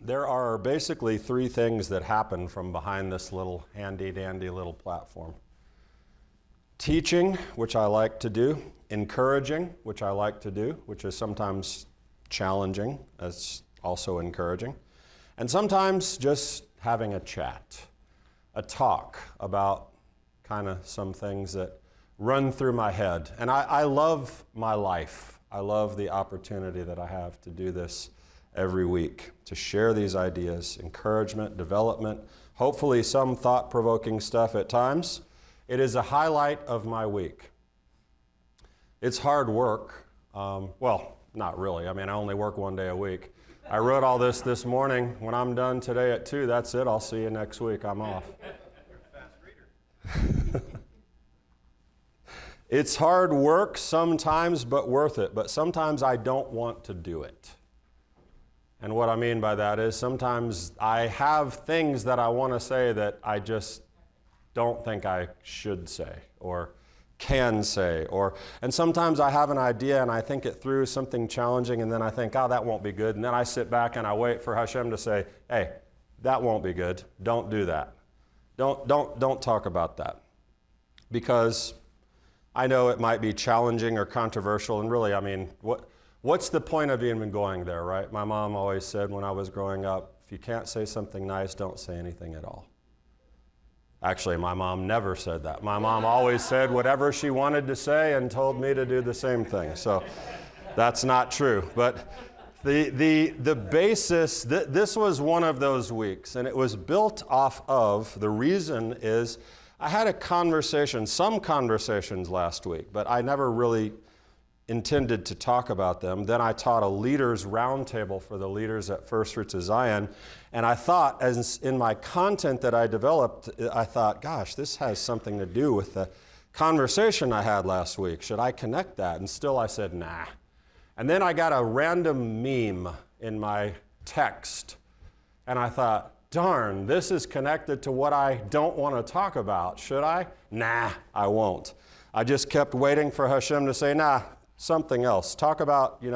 There are basically three things that happen from behind this little handy-dandy little platform. Teaching, which I like to do. Encouraging, which I like to do, which is sometimes challenging, as also encouraging. And sometimes just having a chat, a talk about kind of some things that run through my head. And I love my life. I love the opportunity that I have to do this every week, to share these ideas, encouragement, development, hopefully some thought-provoking stuff at times. It is a highlight of my week. It's hard work. Well, not really. I mean, I only work one day a week. I wrote all this morning. When I'm done today at 2, that's it. I'll see you next week. I'm off. You're a fast reader. It's hard work sometimes, but worth it. But sometimes I don't want to do it. And what I mean by that is sometimes I have things that I want to say that I just don't think I should say or can say. And sometimes I have an idea and I think it through, something challenging, and then I think, oh, that won't be good. And then I sit back and I wait for Hashem to say, hey, that won't be good. Don't do that. Don't talk about that. Because I know it might be challenging or controversial, and really, I mean, what's the point of even going there, right? My mom always said when I was growing up, if you can't say something nice, don't say anything at all. Actually, my mom never said that. My mom always said whatever she wanted to say and told me to do the same thing. So that's not true. But the basis, this was one of those weeks, and it was built off of, the reason is, I had some conversations last week, but I never really intended to talk about them. Then I taught a leaders roundtable for the leaders at First Fruits of Zion, and I thought, as in my content that I developed, I thought, gosh, this has something to do with the conversation I had last week. Should I connect that? And still I said, nah. And then I got a random meme in my text, and I thought, darn, this is connected to what I don't want to talk about. Should I? Nah, I won't. I just kept waiting for Hashem to say, nah, something else. Talk about, the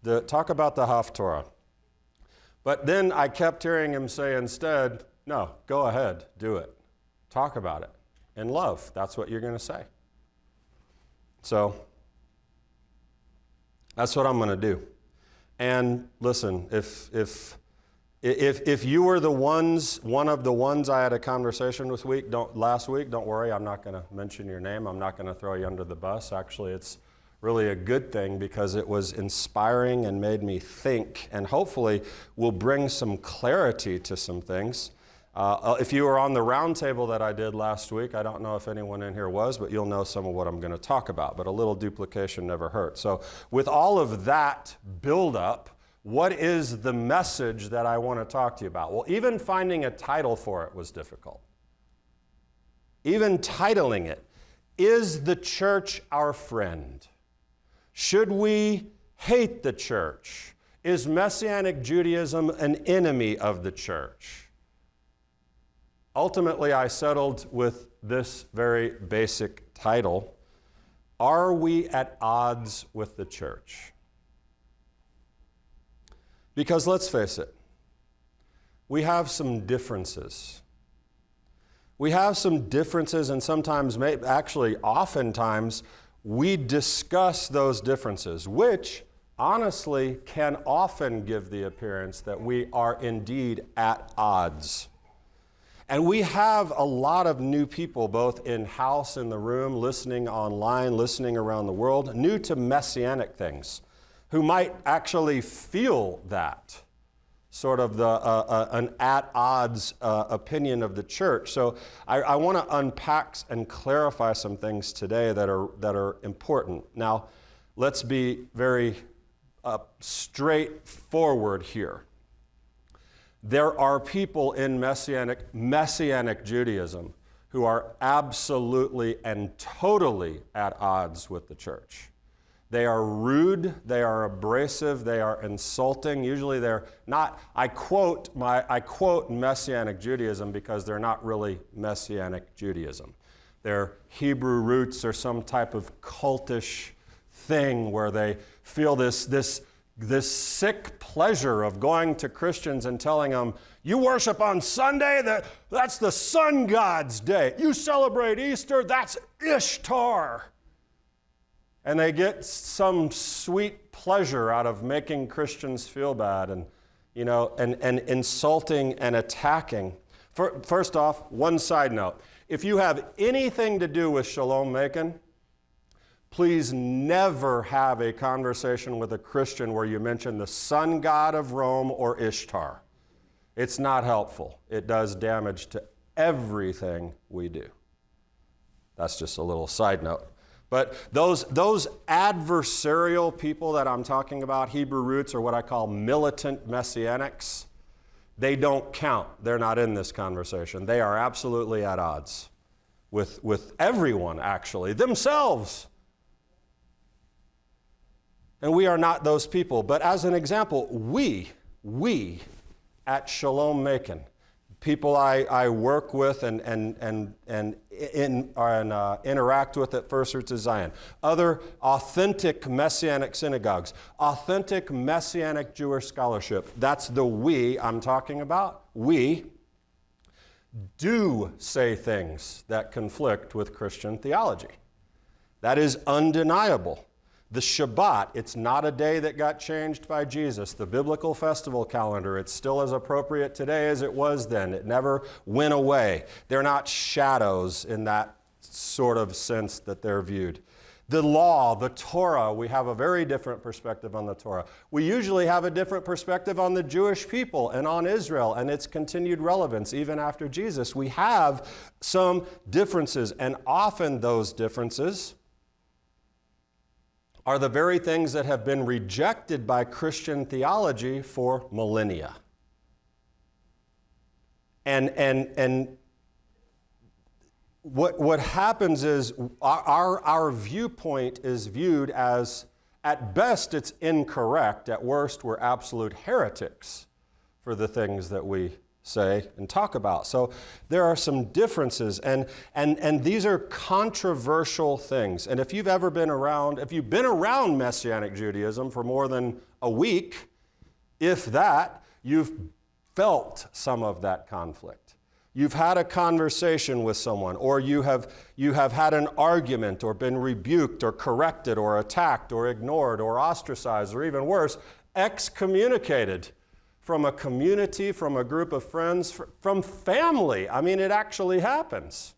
Haftorah. But then I kept hearing him say instead, no, go ahead, do it. Talk about it. In love, that's what you're going to say. So that's what I'm going to do. And listen, if you were one of the ones I had a conversation with last week, don't worry, I'm not going to mention your name. I'm not going to throw you under the bus. Actually, it's really a good thing because it was inspiring and made me think, and hopefully will bring some clarity to some things. If you were on the roundtable that I did last week, I don't know if anyone in here was, but you'll know some of what I'm going to talk about. But a little duplication never hurts. So with all of that buildup, what is the message that I want to talk to you about? Well, even finding a title for it was difficult. Even titling it, Is the Church Our Friend? Should we hate the church? Is Messianic Judaism an enemy of the church? Ultimately, I settled with this very basic title, Are we at odds with the church? Because let's face it, we have some differences. We have some differences, and sometimes, oftentimes, we discuss those differences, which honestly can often give the appearance that we are indeed at odds. And we have a lot of new people, both in-house in the room, listening online, listening around the world, new to Messianic things, who might actually feel that sort of an at-odds opinion of the church. So I want to unpack and clarify some things today that are important. Now, let's be very straightforward here. There are people in Messianic Judaism who are absolutely and totally at odds with the church. They are rude, they are abrasive, they are insulting. Usually they're not, I quote Messianic Judaism because they're not really Messianic Judaism. Their Hebrew roots are some type of cultish thing where they feel this this sick pleasure of going to Christians and telling them, you worship on Sunday, that's the sun god's day. You celebrate Easter, that's Ishtar. And they get some sweet pleasure out of making Christians feel bad and insulting and attacking. First off, one side note. If you have anything to do with Shalom Macon, please never have a conversation with a Christian where you mention the sun god of Rome or Ishtar. It's not helpful. It does damage to everything we do. That's just a little side note. But those adversarial people that I'm talking about, Hebrew roots, or what I call militant Messianics, they don't count. They're not in this conversation. They are absolutely at odds with everyone, actually, themselves. And we are not those people. But as an example, we at Shalom Macon, people I work with and interact with at First Fruits of Zion, other authentic Messianic synagogues, authentic Messianic Jewish scholarship, that's the we I'm talking about. We do say things that conflict with Christian theology. That is undeniable. The Shabbat, it's not a day that got changed by Jesus. The biblical festival calendar, it's still as appropriate today as it was then. It never went away. They're not shadows in that sort of sense that they're viewed. The law, the Torah, we have a very different perspective on the Torah. We usually have a different perspective on the Jewish people and on Israel and its continued relevance even after Jesus. We have some differences, and often those differences are the very things that have been rejected by Christian theology for millennia. And what happens is our viewpoint is viewed as, at best, it's incorrect. At worst, we're absolute heretics for the things that we say and talk about. So there are some differences, and these are controversial things. And if you've been around Messianic Judaism for more than a week, if that, you've felt some of that conflict. You've had a conversation with someone, or you have had an argument, or been rebuked, or corrected, or attacked, or ignored, or ostracized, or even worse, excommunicated from a community, from a group of friends, from family. I mean, it actually happens.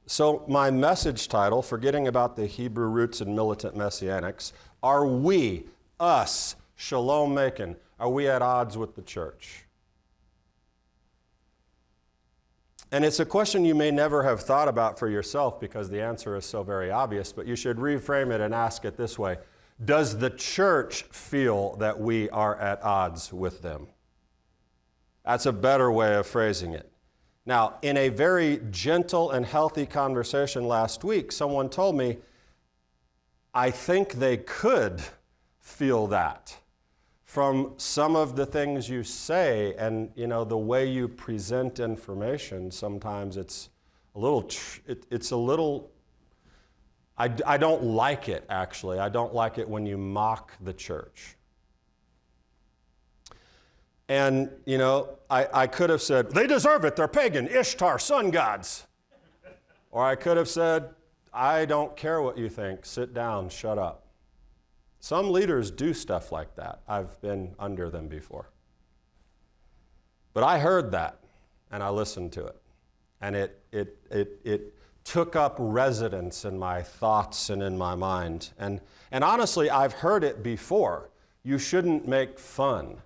So my message title, forgetting about the Hebrew roots and militant Messianics, are we, us, Shalom Macon, are we at odds with the church? And it's a question you may never have thought about for yourself because the answer is so very obvious, but you should reframe it and ask it this way. Does the church feel that we are at odds with them? That's a better way of phrasing it. Now, in a very gentle and healthy conversation last week, someone told me, I think they could feel that from some of the things you say and, the way you present information. Sometimes it's a little, I don't like it, actually. I don't like it when you mock the church. And, I could have said, they deserve it, they're pagan, Ishtar, sun gods. Or I could have said, I don't care what you think, sit down, shut up. Some leaders do stuff like that. I've been under them before. But I heard that, and I listened to it. And it took up residence in my thoughts and in my mind. And honestly, I've heard it before. You shouldn't make fun.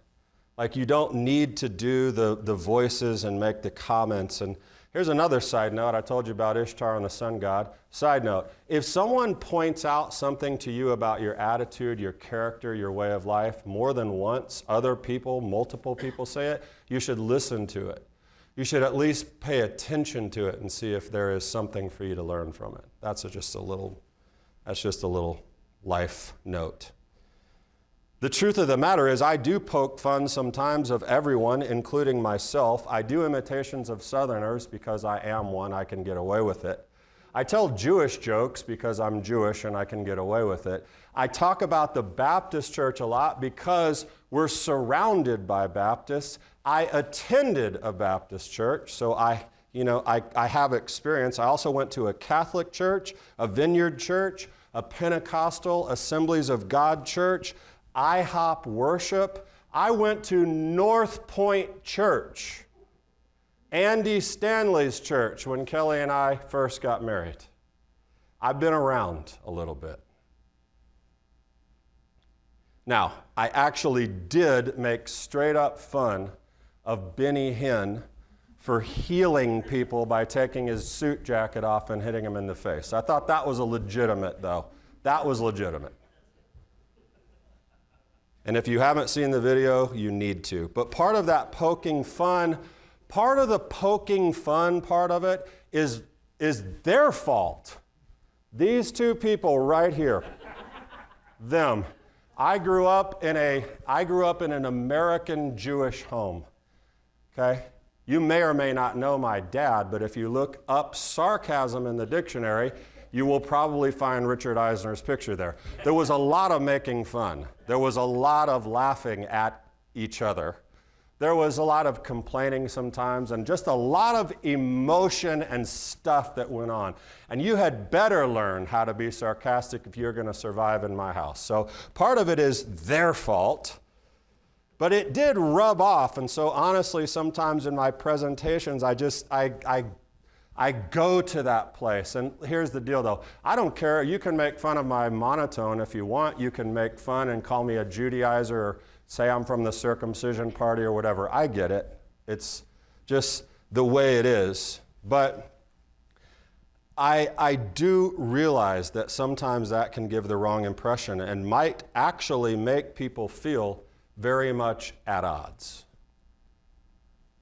Like, you don't need to do the voices and make the comments. And here's another side note. I told you about Ishtar and the sun god. Side note, if someone points out something to you about your attitude, your character, your way of life, more than once, other people, multiple people say it, you should listen to it. You should at least pay attention to it and see if there is something for you to learn from it. That's just a little life note. The truth of the matter is I do poke fun sometimes of everyone, including myself. I do imitations of Southerners because I am one. I can get away with it. I tell Jewish jokes because I'm Jewish and I can get away with it. I talk about the Baptist church a lot because we're surrounded by Baptists. I attended a Baptist church, so I have experience. I also went to a Catholic church, a Vineyard church, a Pentecostal Assemblies of God church, IHOP worship. I went to North Point Church, Andy Stanley's church, when Kelly and I first got married. I've been around a little bit. Now, I actually did make straight up fun of Benny Hinn for healing people by taking his suit jacket off and hitting him in the face. I thought that was legitimate, though. That was legitimate. And if you haven't seen the video, you need to. But part of that poking fun, part of the poking fun part of it is their fault. These two people right here, them. I grew up in an American Jewish home, okay? You may or may not know my dad, but if you look up sarcasm in the dictionary, you will probably find Richard Eisner's picture there. There was a lot of making fun. There was a lot of laughing at each other. There was a lot of complaining sometimes, and just a lot of emotion and stuff that went on. And you had better learn how to be sarcastic if you're going to survive in my house. So part of it is their fault, but it did rub off. And so honestly, sometimes in my presentations, I go to that place. And here's the deal, though. I don't care. You can make fun of my monotone if you want. You can make fun and call me a Judaizer or say I'm from the circumcision party or whatever. I get it. It's just the way it is. But I do realize that sometimes that can give the wrong impression and might actually make people feel very much at odds.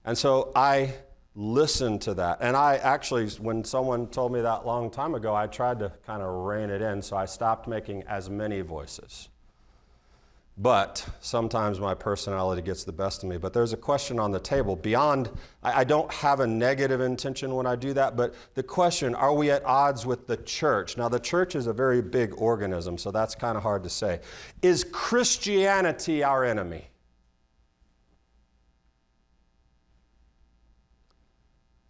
And so I listen to that. And I actually, when someone told me that long time ago, I tried to kind of rein it in, so I stopped making as many voices. But sometimes my personality gets the best of me. But there's a question on the table beyond, I don't have a negative intention when I do that, but the question, are we at odds with the church? Now, the church is a very big organism, so that's kind of hard to say. Is Christianity our enemy?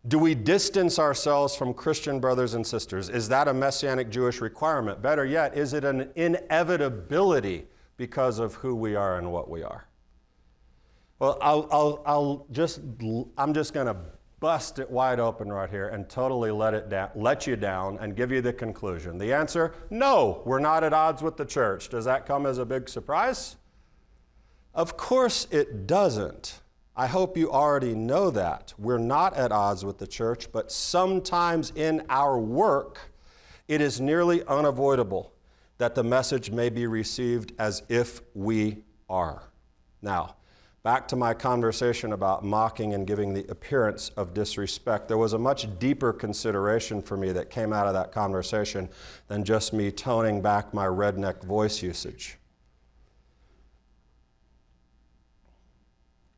Do we distance ourselves from Christian brothers and sisters? Is that a Messianic Jewish requirement? Better yet, is it an inevitability because of who we are and what we are? Well, I'm just going to bust it wide open right here and totally let you down and give you the conclusion. The answer, no, we're not at odds with the church. Does that come as a big surprise? Of course it doesn't. I hope you already know that. We're not at odds with the church, but sometimes in our work, it is nearly unavoidable that the message may be received as if we are. Now, back to my conversation about mocking and giving the appearance of disrespect. There was a much deeper consideration for me that came out of that conversation than just me toning back my redneck voice usage.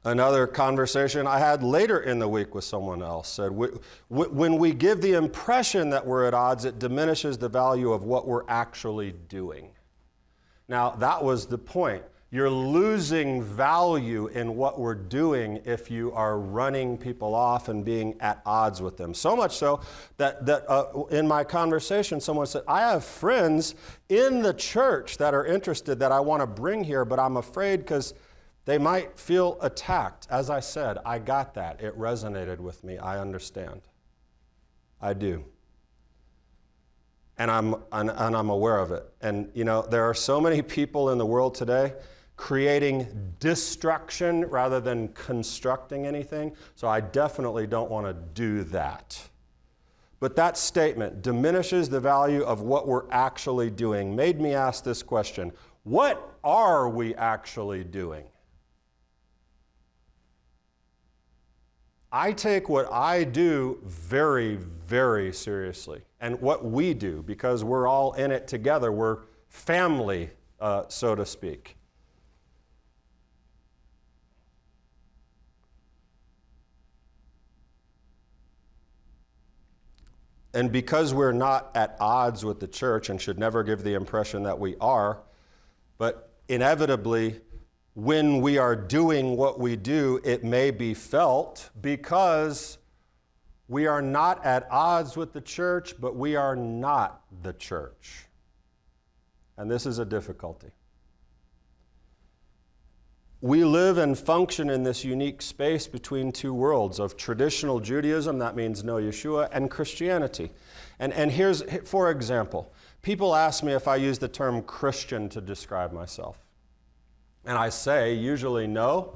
Another conversation I had later in the week with someone else said, when we give the impression that we're at odds, it diminishes the value of what we're actually doing. Now, that was the point. You're losing value in what we're doing if you are running people off and being at odds with them. So much so that in my conversation, someone said, I have friends in the church that are interested that I want to bring here, but I'm afraid because they might feel attacked. As I said, I got that. It resonated with me. I understand. I do. And I'm aware of it. And you know, there are so many people in the world today creating destruction rather than constructing anything. So I definitely don't want to do that. But that statement diminishes the value of what we're actually doing made me ask this question: what are we actually doing? I take what I do very, very seriously, and what we do, because we're all in it together. We're family, so to speak. And because we're not at odds with the church and should never give the impression that we are, but inevitably, when we are doing what we do, it may be felt because we are not at odds with the church, but we are not the church. And this is a difficulty. We live and function in this unique space between two worlds of traditional Judaism, that means no Yeshua, and Christianity. And here's, for example, people ask me if I use the term Christian to describe myself. And I say usually no,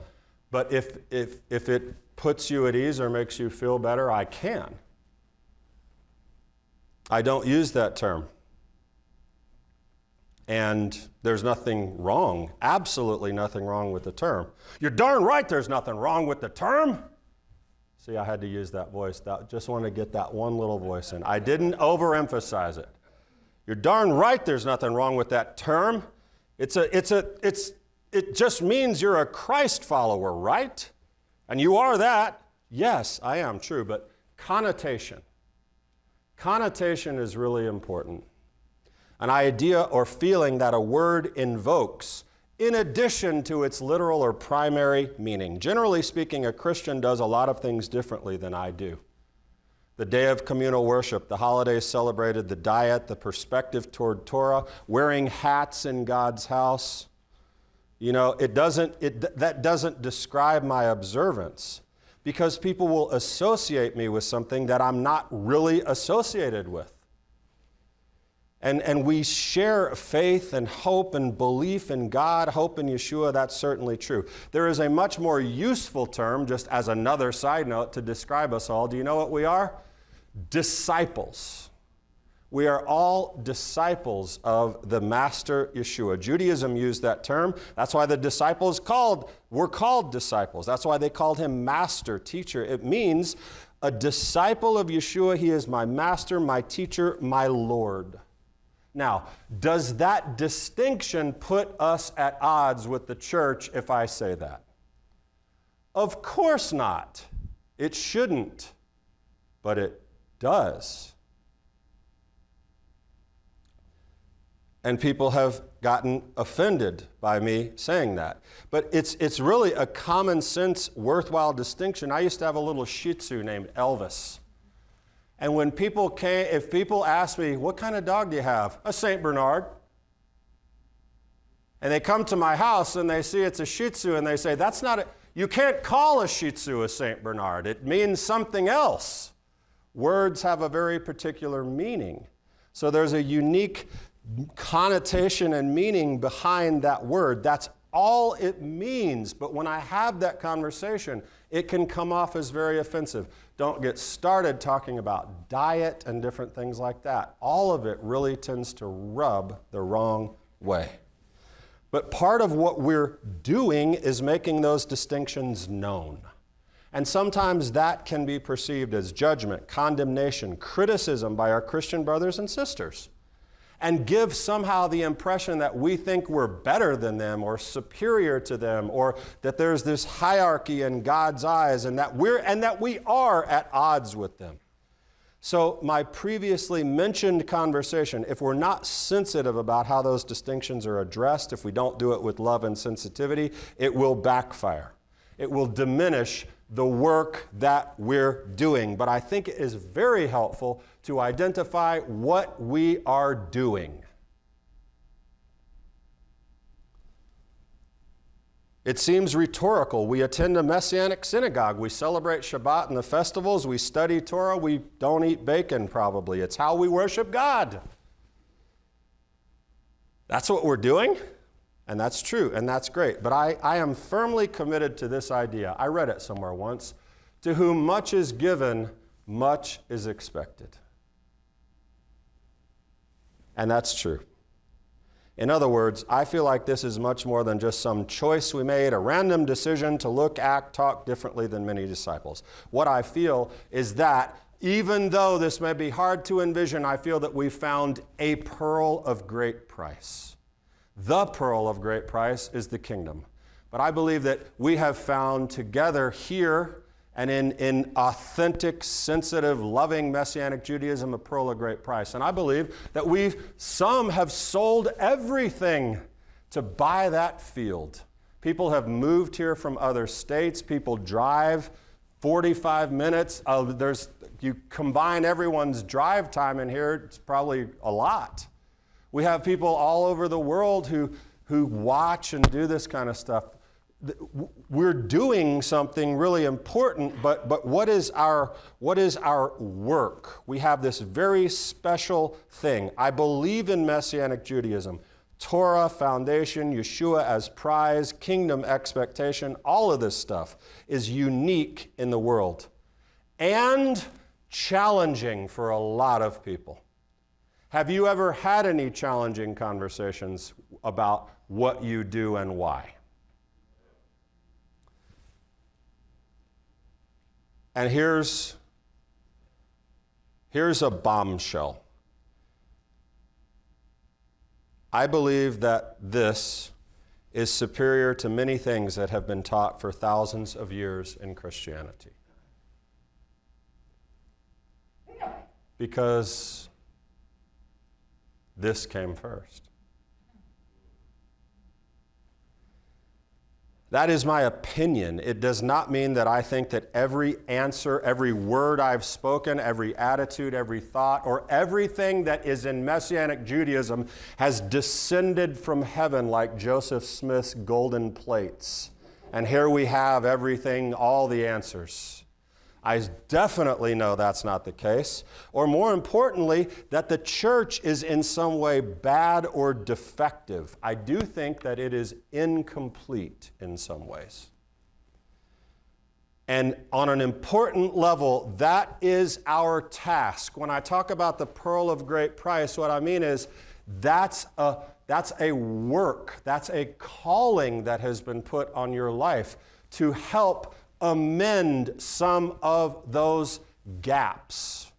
but if it puts you at ease or makes you feel better, I can. I don't use that term. And there's nothing wrong, absolutely nothing wrong with the term. You're darn right there's nothing wrong with the term. See, I had to use that voice. Just want to get that one little voice in. I didn't overemphasize it. You're darn right there's nothing wrong with that term. It just means you're a Christ follower, right? And you are that. Yes, I am, true, but connotation. Connotation is really important. An idea or feeling that a word invokes in addition to its literal or primary meaning. Generally speaking, a Christian does a lot of things differently than I do. The day of communal worship, the holidays celebrated, the diet, the perspective toward Torah, wearing hats in God's house. You know, that doesn't describe my observance because people will associate me with something that I'm not really associated with. And we share faith and hope and belief in God, hope in Yeshua, that's certainly true. There is a much more useful term, just as another side note, to describe us all. Do you know what we are? Disciples. We are all disciples of the Master Yeshua. Judaism used that term. That's why the disciples were called disciples. That's why they called him master, teacher. It means a disciple of Yeshua. He is my master, my teacher, my Lord. Now, does that distinction put us at odds with the church if I say that? Of course not. It shouldn't, but it does. And people have gotten offended by me saying that. But it's really a common sense, worthwhile distinction. I used to have a little Shih Tzu named Elvis. And when if people ask me, what kind of dog do you have? A St. Bernard. And they come to my house and they see it's a Shih Tzu and they say, you can't call a Shih Tzu a St. Bernard. It means something else. Words have a very particular meaning. So there's a unique connotation and meaning behind that word. That's all it means. But when I have that conversation, it can come off as very offensive. Don't get started talking about diet and different things like that. All of it really tends to rub the wrong way. But part of what we're doing is making those distinctions known. And sometimes that can be perceived as judgment, condemnation, criticism by our Christian brothers and sisters, and give somehow the impression that we think we're better than them or superior to them, or that there's this hierarchy in God's eyes and that we are at odds with them. So my previously mentioned conversation, if we're not sensitive about how those distinctions are addressed, if we don't do it with love and sensitivity, it will backfire. It will diminish the work that we're doing. But I think it is very helpful to identify what we are doing. It seems rhetorical. We attend a Messianic synagogue. We celebrate Shabbat and the festivals. We study Torah. We don't eat bacon, probably. It's how we worship God. That's what we're doing. And that's true, and that's great. But I am firmly committed to this idea. I read it somewhere once. To whom much is given, much is expected. And that's true. In other words, I feel like this is much more than just some choice we made, a random decision to look, act, talk differently than many disciples. What I feel is that even though this may be hard to envision, I feel that we found a pearl of great price. The pearl of great price is the kingdom. But I believe that we have found together here and in authentic, sensitive, loving Messianic Judaism, a pearl of great price. And I believe that some have sold everything to buy that field. People have moved here from other states. People drive 45 minutes. You combine everyone's drive time in here, it's probably a lot. We have people all over the world who watch and do this kind of stuff. We're doing something really important, but what is our work? We have this very special thing. I believe in Messianic Judaism. Torah, foundation, Yeshua as prize, kingdom expectation, all of this stuff is unique in the world and challenging for a lot of people. Have you ever had any challenging conversations about what you do and why? And here's a bombshell. I believe that this is superior to many things that have been taught for thousands of years in Christianity. Because this came first. That is my opinion. It does not mean that I think that every answer, every word I've spoken, every attitude, every thought, or everything that is in Messianic Judaism has descended from heaven like Joseph Smith's golden plates. And here we have everything, all the answers. I definitely know that's not the case. Or more importantly, that the church is in some way bad or defective. I do think that it is incomplete in some ways. And on an important level, that is our task. When I talk about the pearl of great price, what I mean is that's a work, that's a calling that has been put on your life to help amend some of those gaps.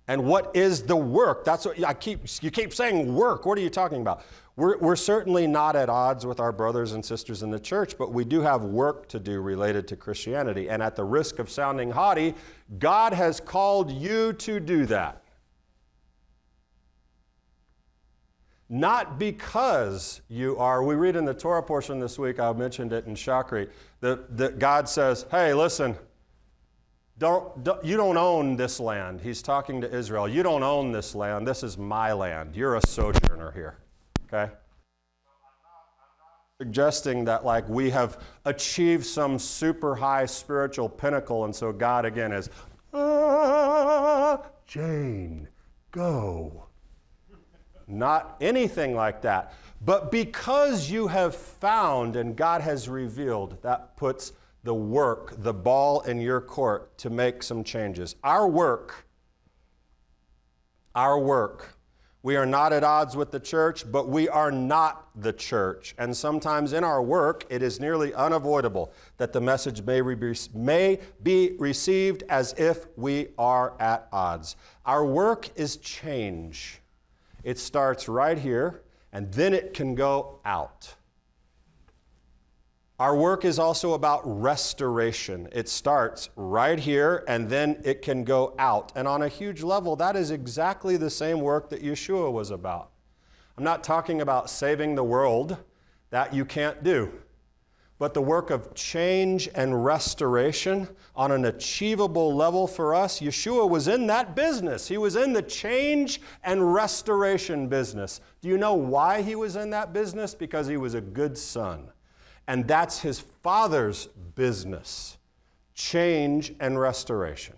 And what is the work? That's what you keep saying work. What are you talking about? We're certainly not at odds with our brothers and sisters in the church, but we do have work to do related to Christianity. And at the risk of sounding haughty, God has called you to do that. Not because you are, we read in the Torah portion this week, I mentioned it in Shakri, that God says, hey, listen, you don't own this land. He's talking to Israel. You don't own this land. This is my land. You're a sojourner here, okay? I'm not suggesting that like we have achieved some super high spiritual pinnacle, and so God again is, Jane, go. Not anything like that. But because you have found and God has revealed, that puts the work, the ball in your court to make some changes. Our work, we are not at odds with the church, but we are not the church. And sometimes in our work, it is nearly unavoidable that the message may be received as if we are at odds. Our work is change. It starts right here, and then it can go out. Our work is also about restoration. It starts right here, and then it can go out. And on a huge level, that is exactly the same work that Yeshua was about. I'm not talking about saving the world. That you can't do. But the work of change and restoration on an achievable level for us, Yeshua was in that business. He was in the change and restoration business. Do you know why he was in that business? Because he was a good son. And that's his Father's business, change and restoration.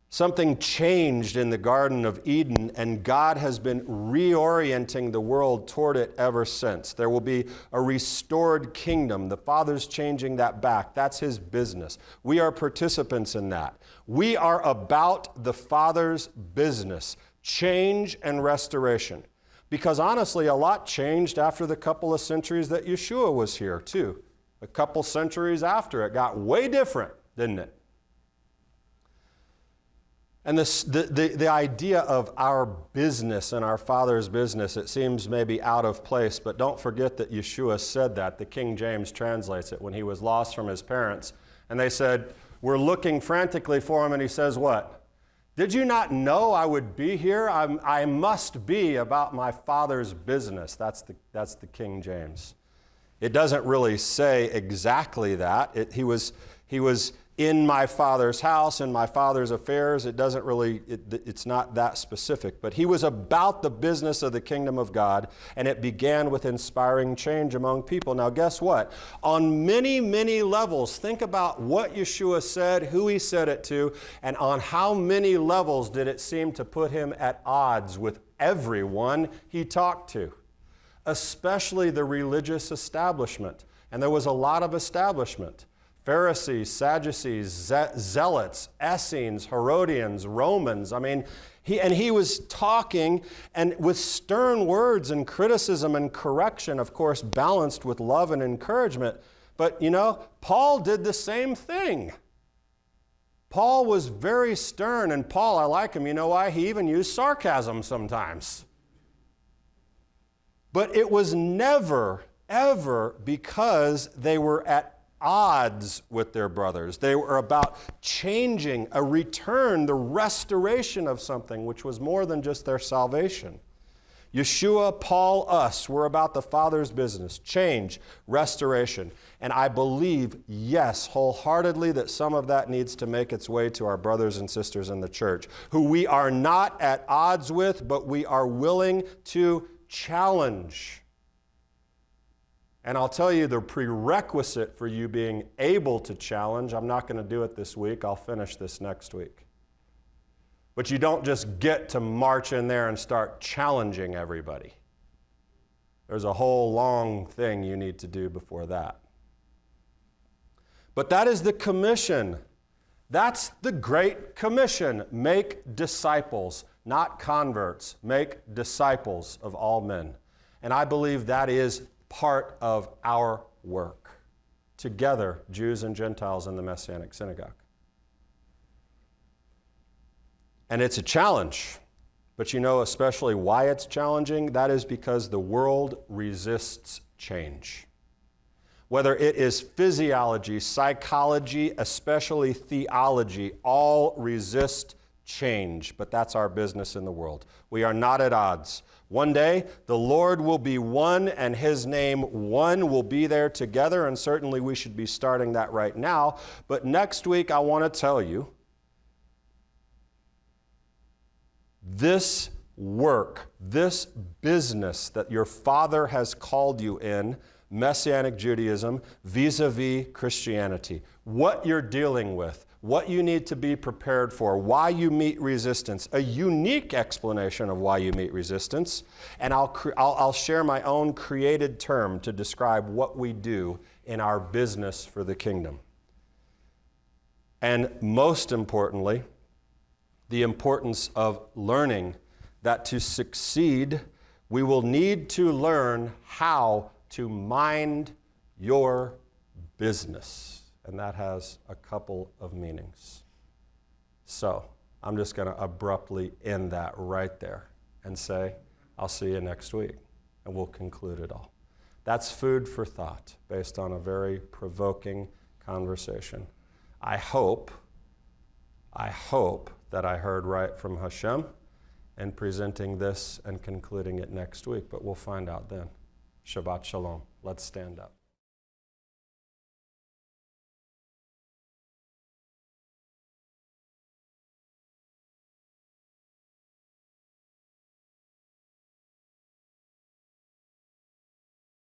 Something changed in the Garden of Eden, and God has been reorienting the world toward it ever since. There will be a restored kingdom. The Father's changing that back. That's his business. We are participants in that. We are about the Father's business, change and restoration. Because honestly, a lot changed after the couple of centuries that Yeshua was here, too. A couple centuries after, it got way different, didn't it? And the idea of our business and our Father's business, it seems maybe out of place, but don't forget that Yeshua said that. The King James translates it when he was lost from his parents. And they said, we're looking frantically for him, and he says what? Did you not know I would be here? I must be about my Father's business. That's the King James. It doesn't really say exactly that. He was in my Father's house, in my Father's affairs. It doesn't really, it's not that specific. But he was about the business of the kingdom of God, and it began with inspiring change among people. Now, guess what? On many, many levels, think about what Yeshua said, who he said it to, and on how many levels did it seem to put him at odds with everyone he talked to, especially the religious establishment. And there was a lot of establishment. Pharisees, Sadducees, Zealots, Essenes, Herodians, Romans. I mean, he was talking and with stern words and criticism and correction, of course, balanced with love and encouragement. But, you know, Paul did the same thing. Paul was very stern, and Paul, I like him. You know why? He even used sarcasm sometimes. But it was never, ever because they were at odds with their brothers. They were about changing, a return, the restoration of something which was more than just their salvation. Yeshua, Paul, us, we're about the Father's business, change, restoration. And I believe, yes, wholeheartedly that some of that needs to make its way to our brothers and sisters in the church, who we are not at odds with, but we are willing to challenge. And I'll tell you the prerequisite for you being able to challenge, I'm not going to do it this week, I'll finish this next week. But you don't just get to march in there and start challenging everybody. There's a whole long thing you need to do before that. But that is the commission. That's the Great Commission. Make disciples, not converts. Make disciples of all men. And I believe that is part of our work, together, Jews and Gentiles in the Messianic synagogue. And it's a challenge, but you know especially why it's challenging? That is because the world resists change. Whether it is physiology, psychology, especially theology, all resist change, but that's our business in the world. We are not at odds. One day, the Lord will be one, and his name one will be there together, and certainly we should be starting that right now. But next week, I want to tell you, this work, this business that your Father has called you in, Messianic Judaism, vis-a-vis Christianity, what you're dealing with, what you need to be prepared for, why you meet resistance, a unique explanation of why you meet resistance, and I'll share my own created term to describe what we do in our business for the kingdom. And most importantly, the importance of learning that to succeed, we will need to learn how to mind your business. And that has a couple of meanings. So I'm just going to abruptly end that right there and say, I'll see you next week, and we'll conclude it all. That's food for thought based on a very provoking conversation. I hope that I heard right from Hashem in presenting this and concluding it next week, but we'll find out then. Shabbat Shalom. Let's stand up.